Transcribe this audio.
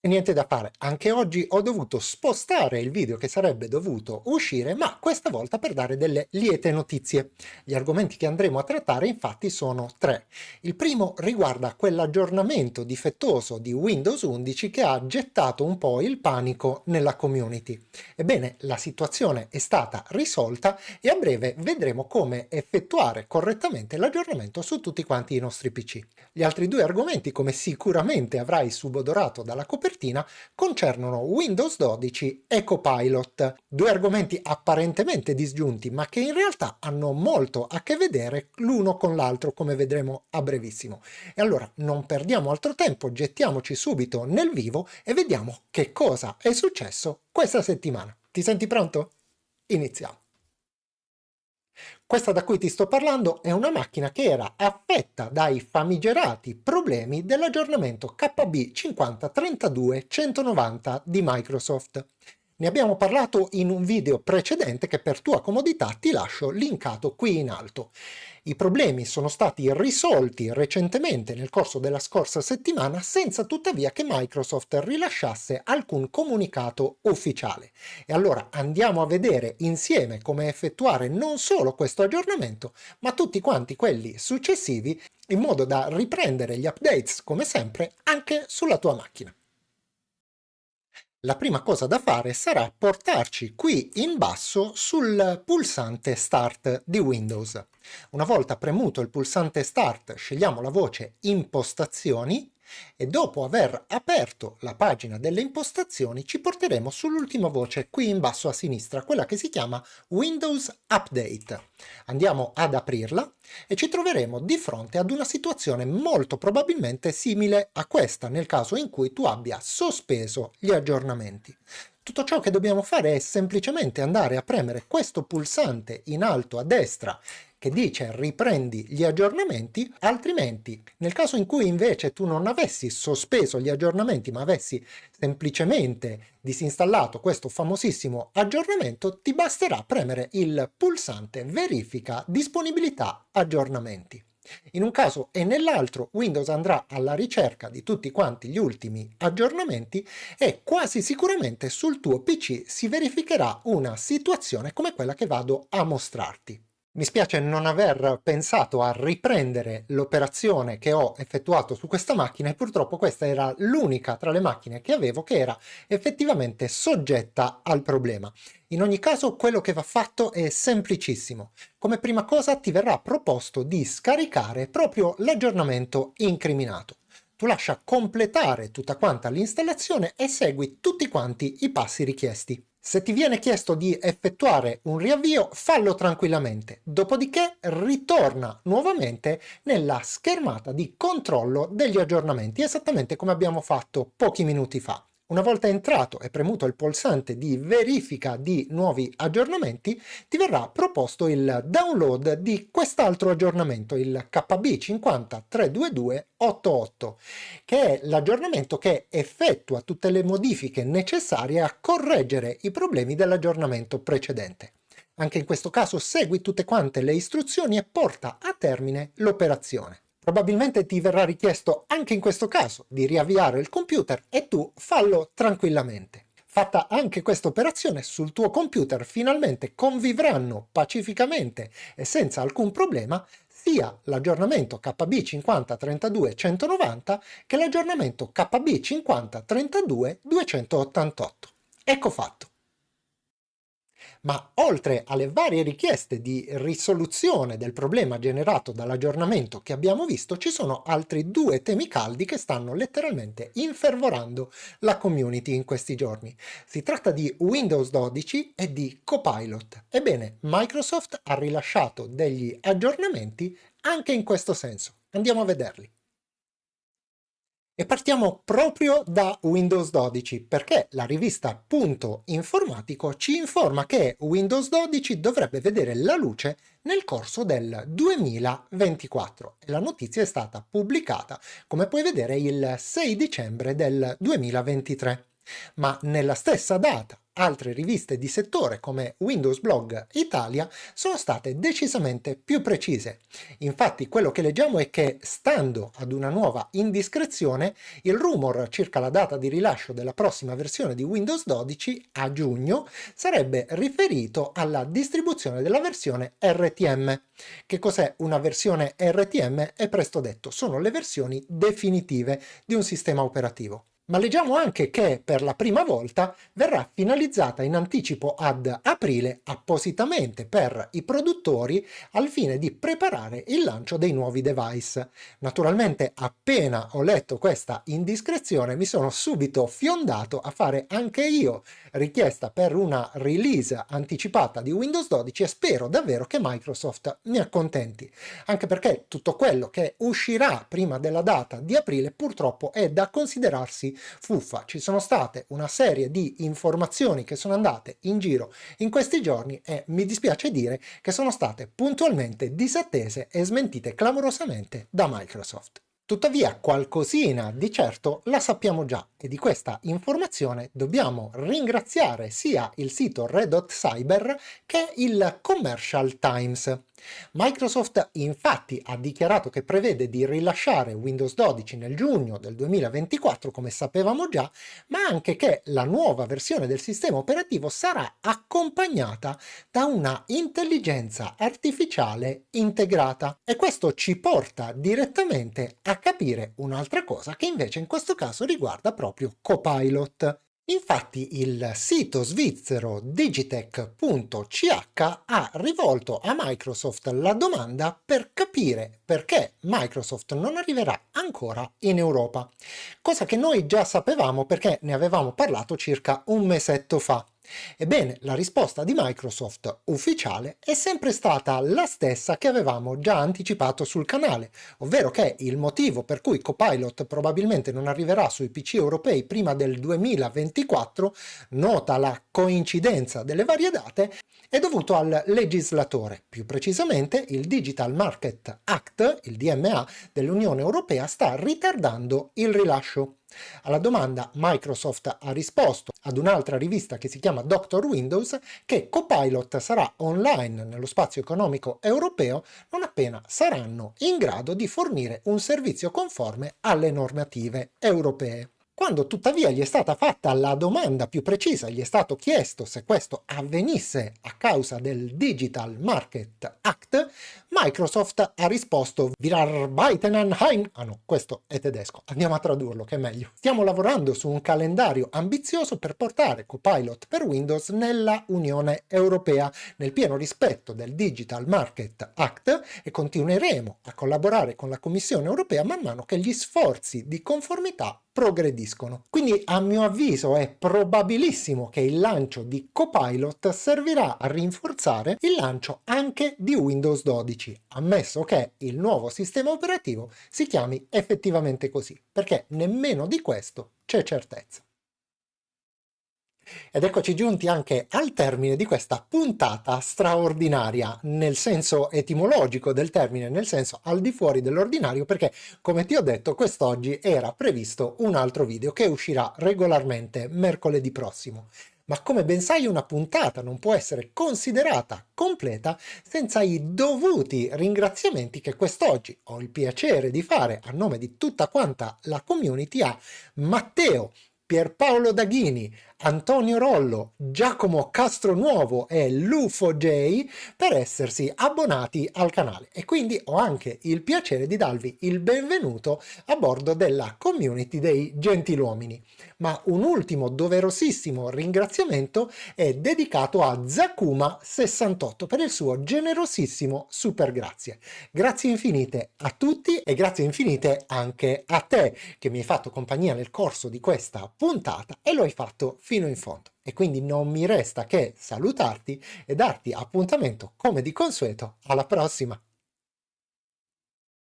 E niente da fare, anche oggi ho dovuto spostare il video che sarebbe dovuto uscire, ma questa volta per dare delle liete notizie. Gli argomenti che andremo a trattare infatti sono tre. Il primo riguarda quell'aggiornamento difettoso di Windows 11 che ha gettato un po' il panico nella community. Ebbene, la situazione è stata risolta e a breve vedremo come effettuare correttamente l'aggiornamento su tutti quanti i nostri PC. Gli altri due argomenti, come sicuramente avrai subodorato dalla copertina, concernono Windows 12 e Copilot, due argomenti apparentemente disgiunti ma che in realtà hanno molto a che vedere l'uno con l'altro, come vedremo a brevissimo. E allora non perdiamo altro tempo, gettiamoci subito nel vivo e vediamo che cosa è successo questa settimana. Ti senti pronto? Iniziamo. Questa da cui ti sto parlando è una macchina che era affetta dai famigerati problemi dell'aggiornamento KB 5032-190 di Microsoft. Ne abbiamo parlato in un video precedente che per tua comodità ti lascio linkato qui in alto. I problemi sono stati risolti recentemente nel corso della scorsa settimana senza tuttavia che Microsoft rilasciasse alcun comunicato ufficiale. E allora andiamo a vedere insieme come effettuare non solo questo aggiornamento, ma tutti quanti quelli successivi, in modo da riprendere gli updates come sempre anche sulla tua macchina. La prima cosa da fare sarà portarci qui in basso sul pulsante Start di Windows. Una volta premuto il pulsante Start, scegliamo la voce Impostazioni e dopo aver aperto la pagina delle impostazioni ci porteremo sull'ultima voce qui in basso a sinistra, quella che si chiama Windows Update. Andiamo ad aprirla e ci troveremo di fronte ad una situazione molto probabilmente simile a questa nel caso in cui tu abbia sospeso gli aggiornamenti. Tutto ciò che dobbiamo fare è semplicemente andare a premere questo pulsante in alto a destra che dice riprendi gli aggiornamenti, altrimenti nel caso in cui invece tu non avessi sospeso gli aggiornamenti ma avessi semplicemente disinstallato questo famosissimo aggiornamento, ti basterà premere il pulsante verifica disponibilità aggiornamenti. In un caso e nell'altro Windows andrà alla ricerca di tutti quanti gli ultimi aggiornamenti e quasi sicuramente sul tuo PC si verificherà una situazione come quella che vado a mostrarti. Mi spiace non aver pensato a riprendere l'operazione che ho effettuato su questa macchina e purtroppo questa era l'unica tra le macchine che avevo che era effettivamente soggetta al problema. In ogni caso quello che va fatto è semplicissimo. Come prima cosa ti verrà proposto di scaricare proprio l'aggiornamento incriminato. Tu lascia completare tutta quanta l'installazione e segui tutti quanti i passi richiesti. Se ti viene chiesto di effettuare un riavvio, fallo tranquillamente, dopodiché ritorna nuovamente nella schermata di controllo degli aggiornamenti, esattamente come abbiamo fatto pochi minuti fa. Una volta entrato e premuto il pulsante di verifica di nuovi aggiornamenti, ti verrà proposto il download di quest'altro aggiornamento, il KB 5032288, che è l'aggiornamento che effettua tutte le modifiche necessarie a correggere i problemi dell'aggiornamento precedente. Anche in questo caso segui tutte quante le istruzioni e porta a termine l'operazione. Probabilmente ti verrà richiesto anche in questo caso di riavviare il computer e tu fallo tranquillamente. Fatta anche questa operazione sul tuo computer finalmente convivranno pacificamente e senza alcun problema sia l'aggiornamento KB 5032-190 che l'aggiornamento KB 5032-288. Ecco fatto. Ma oltre alle varie richieste di risoluzione del problema generato dall'aggiornamento che abbiamo visto, ci sono altri due temi caldi che stanno letteralmente infervorando la community in questi giorni. Si tratta di Windows 12 e di Copilot. Ebbene, Microsoft ha rilasciato degli aggiornamenti anche in questo senso. Andiamo a vederli. E partiamo proprio da Windows 12 perché la rivista Punto Informatico ci informa che Windows 12 dovrebbe vedere la luce nel corso del 2024 e la notizia è stata pubblicata, come puoi vedere, il 6 dicembre del 2023. Ma nella stessa data, altre riviste di settore come Windows Blog Italia sono state decisamente più precise. Infatti quello che leggiamo è che, stando ad una nuova indiscrezione, il rumor circa la data di rilascio della prossima versione di Windows 12 a giugno sarebbe riferito alla distribuzione della versione RTM. Che cos'è una versione RTM? È presto detto, sono le versioni definitive di un sistema operativo. Ma leggiamo anche che per la prima volta verrà finalizzata in anticipo ad aprile appositamente per i produttori al fine di preparare il lancio dei nuovi device. Naturalmente, appena ho letto questa indiscrezione, mi sono subito fiondato a fare anche io richiesta per una release anticipata di Windows 12 e spero davvero che Microsoft mi accontenti, anche perché tutto quello che uscirà prima della data di aprile purtroppo è da considerarsi fuffa. Ci sono state una serie di informazioni che sono andate in giro in questi giorni e mi dispiace dire che sono state puntualmente disattese e smentite clamorosamente da Microsoft. Tuttavia qualcosina di certo la sappiamo già e di questa informazione dobbiamo ringraziare sia il sito Red Hot Cyber che il Commercial Times. Microsoft infatti ha dichiarato che prevede di rilasciare Windows 12 nel giugno del 2024, come sapevamo già, ma anche che la nuova versione del sistema operativo sarà accompagnata da una intelligenza artificiale integrata. E questo ci porta direttamente a capire un'altra cosa che invece in questo caso riguarda proprio Copilot. Infatti il sito svizzero digitech.ch ha rivolto a Microsoft la domanda per capire perché Microsoft non arriverà ancora in Europa, cosa che noi già sapevamo perché ne avevamo parlato circa un mesetto fa. Ebbene, la risposta di Microsoft ufficiale è sempre stata la stessa che avevamo già anticipato sul canale, ovvero che il motivo per cui Copilot probabilmente non arriverà sui PC europei prima del 2024, nota la coincidenza delle varie date, è dovuto al legislatore. Più precisamente, il Digital Market Act, il DMA dell'Unione Europea, sta ritardando il rilascio. Alla domanda Microsoft ha risposto ad un'altra rivista che si chiama Dr. Windows che Copilot sarà online nello spazio economico europeo non appena saranno in grado di fornire un servizio conforme alle normative europee. Quando tuttavia gli è stata fatta la domanda più precisa, gli è stato chiesto se questo avvenisse a causa del Digital Market Act, Microsoft ha risposto Wir arbeiten an ein... Ah no, questo è tedesco, andiamo a tradurlo che è meglio. Stiamo lavorando su un calendario ambizioso per portare Copilot per Windows nella Unione Europea, nel pieno rispetto del Digital Market Act, e continueremo a collaborare con la Commissione Europea man mano che gli sforzi di conformità progrediscono. Quindi a mio avviso è probabilissimo che il lancio di Copilot servirà a rinforzare il lancio anche di Windows 12, ammesso che il nuovo sistema operativo si chiami effettivamente così, perché nemmeno di questo c'è certezza. Ed eccoci giunti anche al termine di questa puntata straordinaria, nel senso etimologico del termine, nel senso al di fuori dell'ordinario, perché come ti ho detto quest'oggi era previsto un altro video che uscirà regolarmente mercoledì prossimo. Ma come ben sai una puntata non può essere considerata completa senza i dovuti ringraziamenti che quest'oggi ho il piacere di fare a nome di tutta quanta la community a Matteo, Pierpaolo Daghini, Antonio Rollo, Giacomo Castronuovo e Lufo J per essersi abbonati al canale, e quindi ho anche il piacere di darvi il benvenuto a bordo della community dei gentiluomini. Ma un ultimo doverosissimo ringraziamento è dedicato a Zakuma68 per il suo generosissimo super grazie. Grazie infinite a tutti e grazie infinite anche a te che mi hai fatto compagnia nel corso di questa puntata e lo hai fatto fino in fondo. E quindi non mi resta che salutarti e darti appuntamento come di consueto alla prossima.